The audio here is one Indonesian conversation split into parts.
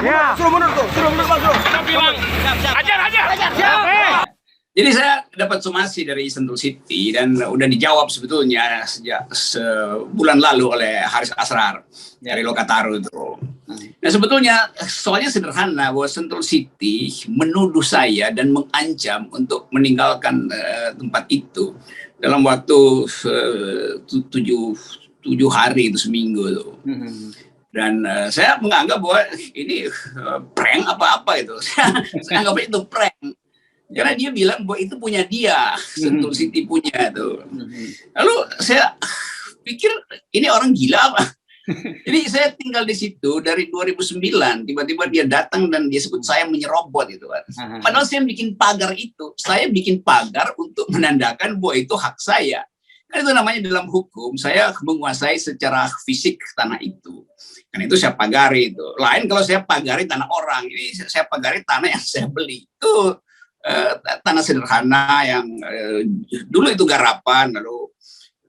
Ya. Suruh mundur tuh, suruh mundur Bang, suruh. Bilang, ajar. Siap. Jadi saya dapat somasi dari Sentul City dan udah dijawab sebetulnya sejak sebulan lalu oleh Haris Asrar dari Lokataru itu. Nah sebetulnya soalnya sederhana bahwa Sentul City menuduh saya dan mengancam untuk meninggalkan tempat itu dalam waktu 7 hari itu seminggu itu. Dan saya menganggap bahwa ini prank apa-apa itu. Saya anggap itu prank. Karena dia bilang bahwa itu punya dia, Sentul City punya tuh. Lalu saya pikir ini orang gila apa? Jadi saya tinggal di situ dari 2009, tiba-tiba dia datang dan dia sebut saya menyerobot itu kan. Padahal saya bikin pagar itu, saya bikin pagar untuk menandakan bahwa itu hak saya. Kan itu namanya dalam hukum, saya menguasai secara fisik tanah itu. Kan itu saya pagari itu. Lain kalau saya pagari tanah orang, ini saya pagari tanah yang saya beli. Itu tanah sederhana yang dulu itu garapan, lalu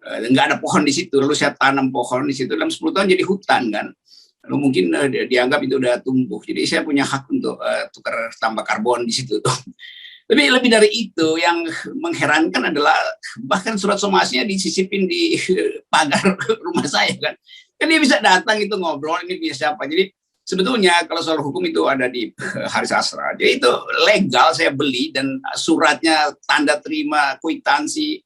nggak ada pohon di situ, lalu saya tanam pohon di situ, dalam 10 tahun jadi hutan kan, lalu mungkin dianggap itu udah tumbuh, jadi saya punya hak untuk tukar tambah karbon di situ tuh. Tapi lebih dari itu yang mengherankan adalah bahkan surat somasinya disisipin di pagar rumah saya kan dia bisa datang itu ngobrol ini bisa apa, jadi sebetulnya kalau soal hukum itu ada di Haris Asrar. Jadi itu legal saya beli dan suratnya tanda terima kwitansi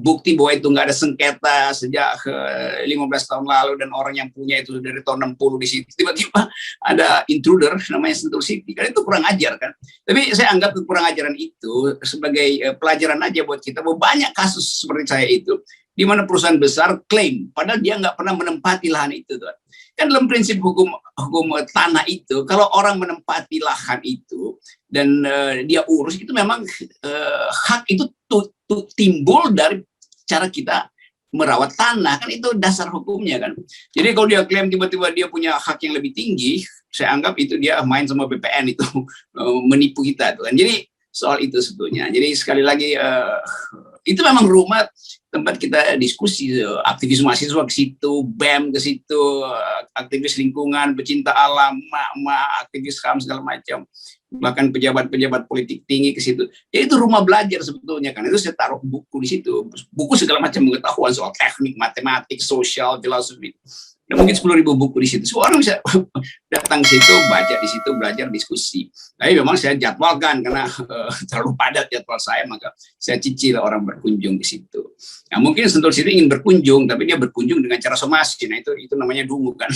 bukti bahwa itu nggak ada sengketa sejak 15 tahun lalu dan orang yang punya itu dari tahun 60 di situ. Tiba-tiba ada intruder namanya Sentul City. Kan itu kurang ajar kan. Tapi saya anggap kurang ajaran itu sebagai pelajaran aja buat kita bahwa banyak kasus seperti saya itu di mana perusahaan besar klaim padahal dia nggak pernah menempati lahan itu tuh. Kan dalam prinsip hukum tanah itu, kalau orang menempati lahan itu dan dia urus itu memang hak itu timbul dari cara kita merawat tanah, kan itu dasar hukumnya kan. Jadi kalau dia klaim tiba-tiba dia punya hak yang lebih tinggi, saya anggap itu dia main sama BPN itu menipu kita tuh kan. Jadi soal itu sebetulnya. Jadi sekali lagi itu memang rumah tempat kita diskusi, aktivis mahasiswa ke situ, BEM ke situ, aktivis lingkungan, pecinta alam, aktivis HAM segala macam, bahkan pejabat-pejabat politik tinggi ke situ. Ya itu rumah belajar sebetulnya kan. Itu saya taruh buku di situ, buku segala macam pengetahuan soal teknik, matematik, sosial, filosofi. Dan mungkin 10.000 buku di situ. Semua orang bisa datang ke situ, baca di situ, belajar, diskusi. Tapi memang saya jadwalkan karena terlalu padat jadwal saya, maka saya cicil orang berkunjung di situ. Nah, mungkin Sentul City ingin berkunjung, tapi dia berkunjung dengan cara somasi. Nah, itu namanya dungu kan.